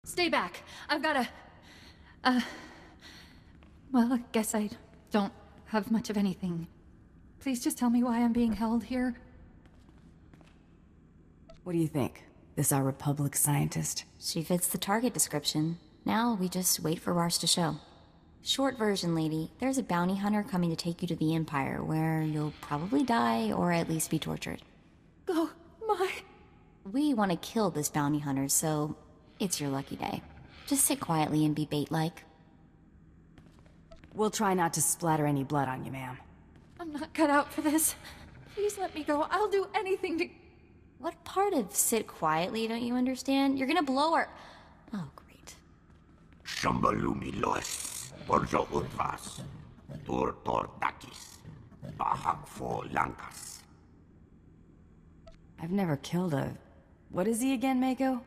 Stay back. I've gotta... Well, I guess I don't have much of anything. Please just tell me why I'm being held here. What do you think? This our Republic scientist? She fits the target description. Now we just wait for Rars to show. Short version, lady. There's a bounty hunter coming to take you to the Empire, where you'll probably die or at least be tortured. Oh, my... We want to kill this bounty hunter, so it's your lucky day. Just sit quietly and be bait-like. We'll try not to splatter any blood on you, ma'am. I'm not cut out for this. Please let me go. I'll do anything to... What part of sit quietly don't you understand? You're gonna blow her... Oh, great. Shambalumi lois, Borjo Utvas, Tor Dakis, Bahakfo Lankas. I've never killed a... What is he again, Mako?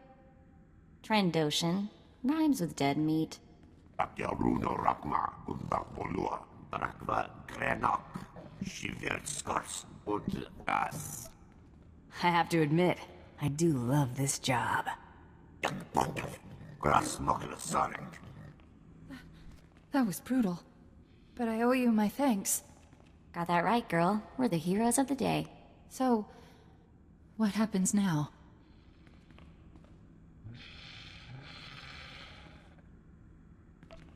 Trandoshan. Rhymes with dead meat. Akyaruno Rakma, Gundakolua, Brakva Grenok, Shivert Skars, Udras. I have to admit, I do love this job. That was brutal. But I owe you my thanks. Got that right, girl. We're the heroes of the day. So, what happens now?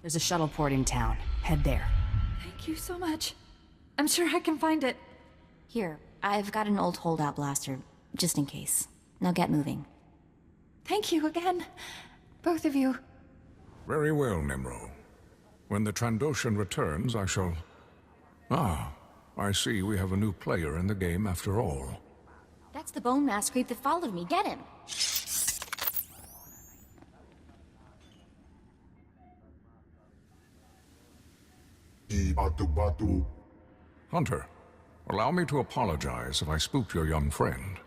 There's a shuttle port in town. Head there. Thank you so much. I'm sure I can find it. Here, I've got an old holdout blaster, just in case. Now get moving. Thank you again, both of you. Very well, Nimro. When the Trandoshan returns, I shall... Ah, I see we have a new player in the game after all. That's the bone mass creep that followed me. Get him! Hunter, allow me to apologize if I spooked your young friend.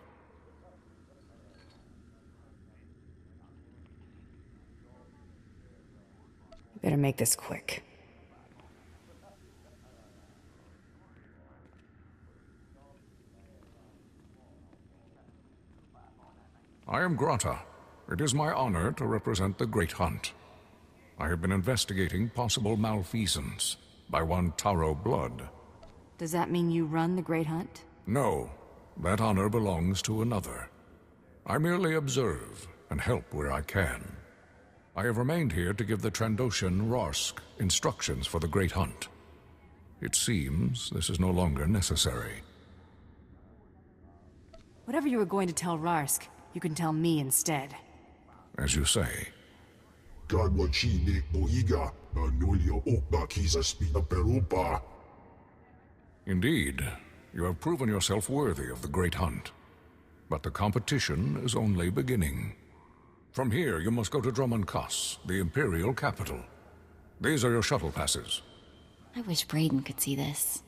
Better make this quick. I am Grata. It is my honor to represent the Great Hunt. I have been investigating possible malfeasance by one Taro Blood. Does that mean you run the Great Hunt? No, that honor belongs to another. I merely observe and help where I can. I have remained here to give the Trandoshan Rarsk instructions for the Great Hunt. It seems this is no longer necessary. Whatever you were going to tell Rarsk, you can tell me instead. As you say. Indeed, you have proven yourself worthy of the Great Hunt. But the competition is only beginning. From here, you must go to Drummond Kaas, the Imperial capital. These are your shuttle passes. I wish Brayden could see this.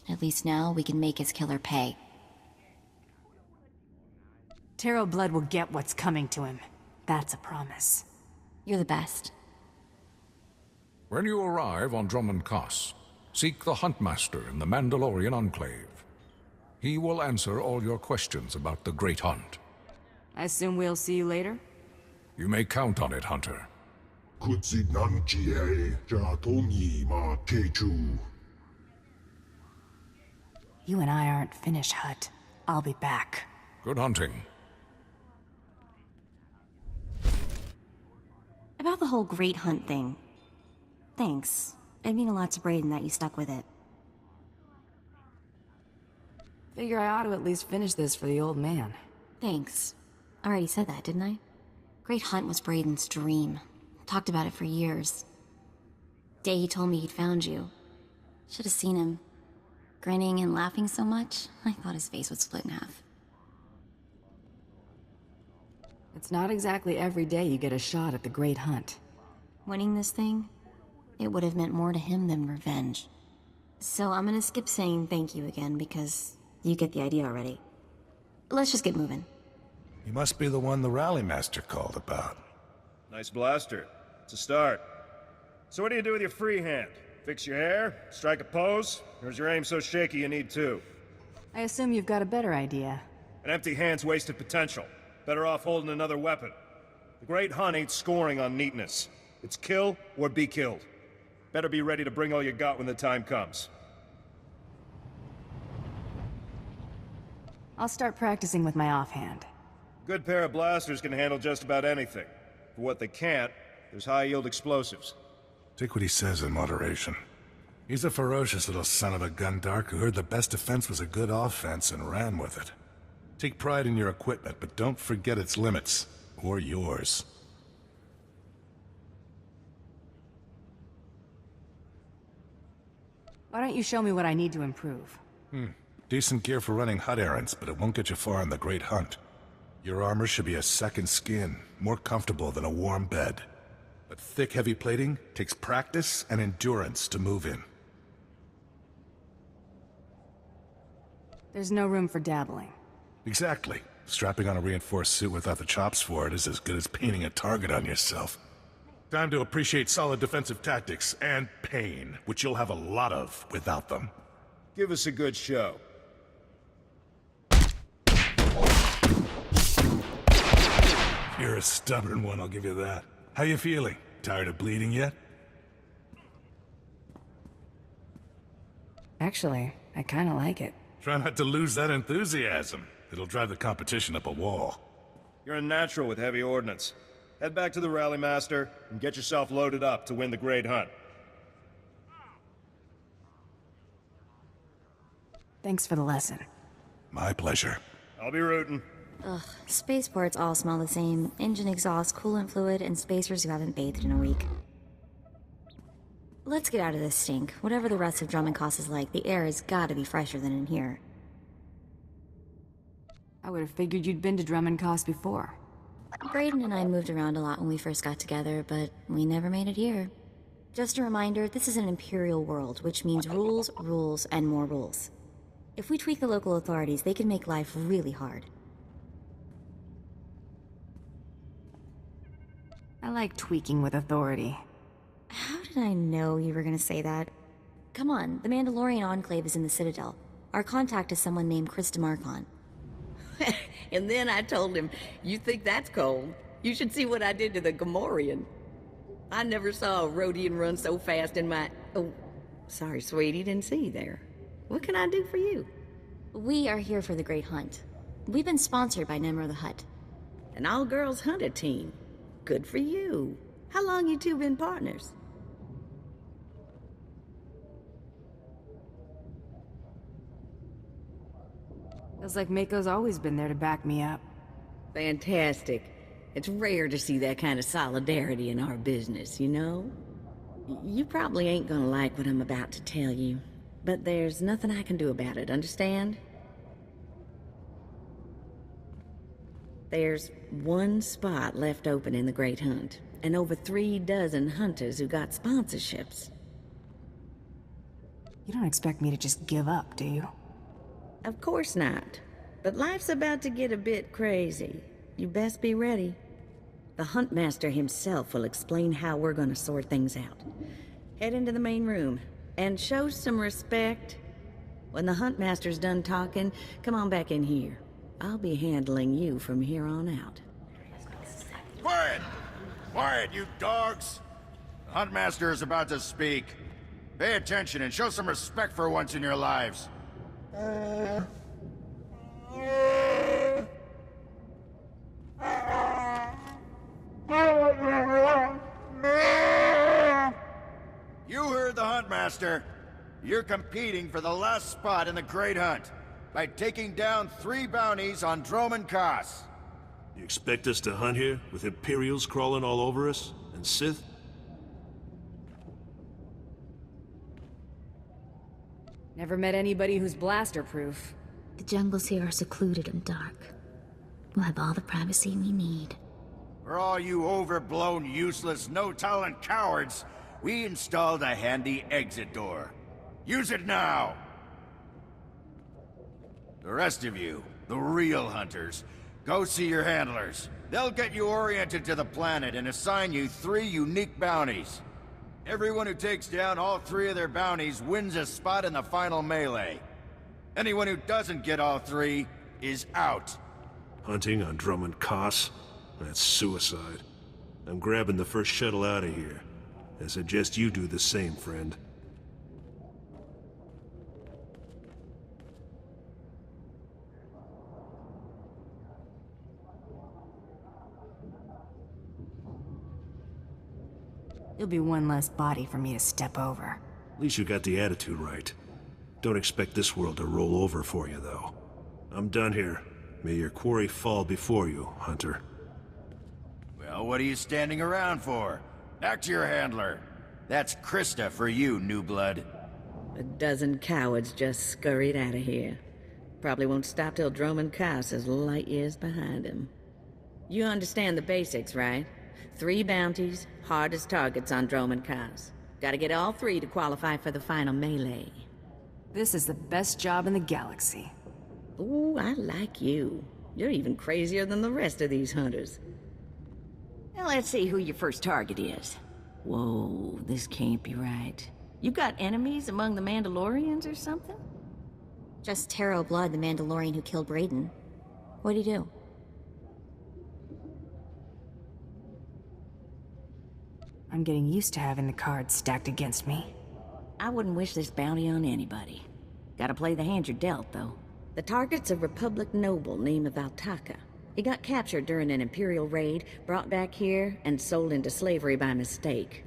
At least now we can make his killer pay. Taro Blood will get what's coming to him. That's a promise. You're the best. When you arrive on Drummond Kaas, seek the Huntmaster in the Mandalorian Enclave. He will answer all your questions about the Great Hunt. I assume we'll see you later? You may count on it, Hunter. You and I aren't finished, Hut. I'll be back. Good hunting. About the whole Great Hunt thing. Thanks. It'd mean a lot to Brayden that you stuck with it. Figure I ought to at least finish this for the old man. Thanks. I already said that, didn't I? Great Hunt was Brayden's dream. Talked about it for years. Day he told me he'd found you. Should have seen him. Grinning and laughing so much, I thought his face would split in half. It's not exactly every day you get a shot at the Great Hunt. Winning this thing, it would have meant more to him than revenge. So I'm gonna skip saying thank you again because you get the idea already. Let's just get moving. You must be the one the rally master called about. Nice blaster. It's a start. So what do you do with your free hand? Fix your hair? Strike a pose? Or is your aim so shaky you need two? I assume you've got a better idea. An empty hand's wasted potential. Better off holding another weapon. The Great Hunt ain't scoring on neatness. It's kill or be killed. Better be ready to bring all you got when the time comes. I'll start practicing with my offhand. A good pair of blasters can handle just about anything. For what they can't, there's high-yield explosives. Take what he says in moderation. He's a ferocious little son of a gun dark who heard the best defense was a good offense and ran with it. Take pride in your equipment, but don't forget its limits. Or yours. Why don't you show me what I need to improve? Decent gear for running hut errands, but it won't get you far on the Great Hunt. Your armor should be a second skin, more comfortable than a warm bed. But thick, heavy plating takes practice and endurance to move in. There's no room for dabbling. Exactly. Strapping on a reinforced suit without the chops for it is as good as painting a target on yourself. Time to appreciate solid defensive tactics and pain, which you'll have a lot of without them. Give us a good show. You're a stubborn one, I'll give you that. How you feeling? Tired of bleeding yet? Actually, I kinda like it. Try not to lose that enthusiasm. It'll drive the competition up a wall. You're a natural with heavy ordnance. Head back to the Rally Master and get yourself loaded up to win the Great Hunt. Thanks for the lesson. My pleasure. I'll be rooting. Ugh, spaceports all smell the same. Engine exhaust, coolant fluid, and spacers who haven't bathed in a week. Let's get out of this stink. Whatever the rest of Drummond Cost is like, the air has gotta be fresher than in here. I would have figured you'd been to Drummond Cost before. Braden and I moved around a lot when we first got together, but we never made it here. Just a reminder, this is an imperial world, which means rules, rules, and more rules. If we tweak the local authorities, they can make life really hard. I like tweaking with authority. How did I know you were gonna say that? Come on, the Mandalorian Enclave is in the Citadel. Our contact is someone named Chris DeMarcon. And then I told him, you think that's cold? You should see what I did to the Gamorrean. I never saw a Rhodian run so fast in my... Oh, sorry, sweetie, didn't see you there. What can I do for you? We are here for the Great Hunt. We've been sponsored by Nal Hutta. An all-girls hunter team. Good for you. How long you two been partners? Feels like Mako's always been there to back me up. Fantastic. It's rare to see that kind of solidarity in our business, you know? You probably ain't gonna like what I'm about to tell you, but there's nothing I can do about it, understand? There's one spot left open in the Great Hunt, and over 3 dozen hunters who got sponsorships. You don't expect me to just give up, do you? Of course not. But life's about to get a bit crazy. You best be ready. The Huntmaster himself will explain how we're gonna sort things out. Head into the main room, and show some respect. When the Huntmaster's done talking, come on back in here. I'll be handling you from here on out. Quiet! Quiet, you dogs! The Huntmaster is about to speak. Pay attention and show some respect for once in your lives. You heard the Huntmaster. You're competing for the last spot in the Great Hunt by taking down 3 bounties on Drummond Cost. You expect us to hunt here with Imperials crawling all over us and Sith? Never met anybody who's blaster-proof. The jungles here are secluded and dark. We'll have all the privacy we need. For all you overblown, useless, no-talent cowards, we installed a handy exit door. Use it now! The rest of you, the real hunters, go see your handlers. They'll get you oriented to the planet and assign you 3 unique bounties. Everyone who takes down all 3 of their bounties wins a spot in the final melee. Anyone who doesn't get all 3 is out. Hunting on Drummond Cost? That's suicide. I'm grabbing the first shuttle out of here. I suggest you do the same, friend. You'll be one less body for me to step over. At least you got the attitude right. Don't expect this world to roll over for you, though. I'm done here. May your quarry fall before you, Hunter. Well, what are you standing around for? Back to your handler. That's Krista for you, new blood. A dozen cowards just scurried out of here. Probably won't stop till Drummond Cass is light years behind him. You understand the basics, right? 3 bounties, hardest targets on Drummond Cass. Gotta get all 3 to qualify for the final melee. This is the best job in the galaxy. Ooh, I like you. You're even crazier than the rest of these hunters. Now let's see who your first target is. Whoa, this can't be right. You got enemies among the Mandalorians or something? Just Taro Blood, the Mandalorian who killed Brayden. What'd he do? I'm getting used to having the cards stacked against me. I wouldn't wish this bounty on anybody. Gotta play the hand you're dealt, though. The target's a Republic noble named Valtaka. He got captured during an Imperial raid, brought back here, and sold into slavery by mistake.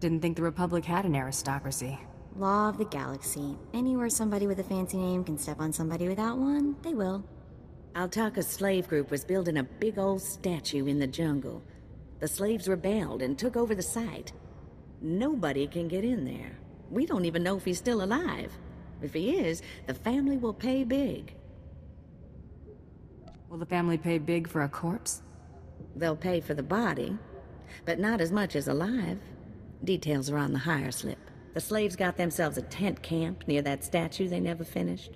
Didn't think the Republic had an aristocracy. Law of the galaxy. Anywhere somebody with a fancy name can step on somebody without one, they will. Altaka's slave group was building a big old statue in the jungle. The slaves rebelled and took over the site. Nobody can get in there. We don't even know if he's still alive. If he is, the family will pay big. Will the family pay big for a corpse? They'll pay for the body, but not as much as alive. Details are on the hire slip. The slaves got themselves a tent camp near that statue they never finished.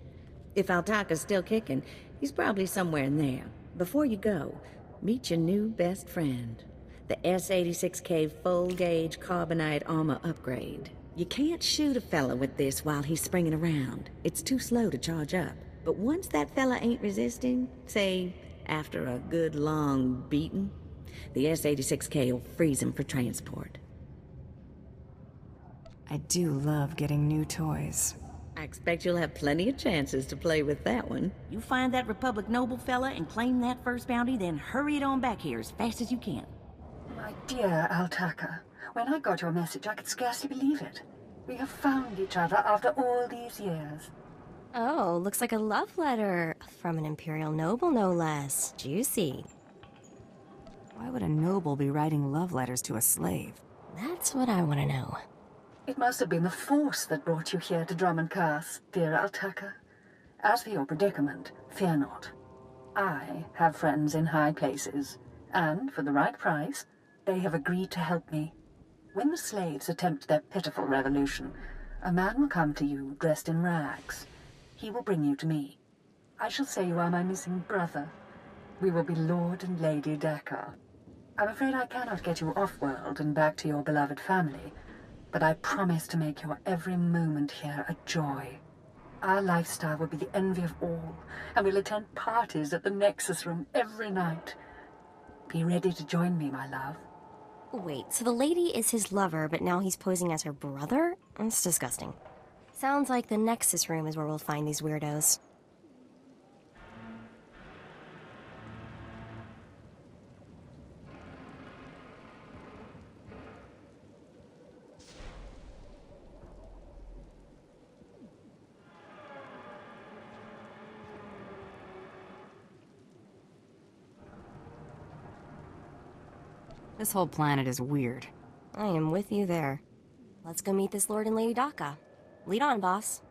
If Altaka's still kicking, he's probably somewhere in there. Before you go, meet your new best friend. The S-86K full-gauge carbonite armor upgrade. You can't shoot a fella with this while he's springing around. It's too slow to charge up. But once that fella ain't resisting, say, after a good long beating, the S-86K will freeze him for transport. I do love getting new toys. I expect you'll have plenty of chances to play with that one. You find that Republic noble fella and claim that first bounty, then hurry it on back here as fast as you can. My dear Altaka, when I got your message, I could scarcely believe it. We have found each other after all these years. Oh, looks like a love letter. From an Imperial noble, no less. Juicy. Why would a noble be writing love letters to a slave? That's what I want to know. It must have been the Force that brought you here to Drummond Cass, dear Altaka. As for your predicament, fear not. I have friends in high places, and for the right price, they have agreed to help me. When the slaves attempt their pitiful revolution, a man will come to you dressed in rags. He will bring you to me. I shall say you are my missing brother. We will be Lord and Lady Dakar. I'm afraid I cannot get you off-world and back to your beloved family, but I promise to make your every moment here a joy. Our lifestyle will be the envy of all, and we'll attend parties at the Nexus Room every night. Be ready to join me, my love. Wait, so the lady is his lover, but now he's posing as her brother? That's disgusting. Sounds like the Nexus Room is where we'll find these weirdos. This whole planet is weird. I am with you there. Let's go meet this Lord and Lady Daka. Lead on, boss.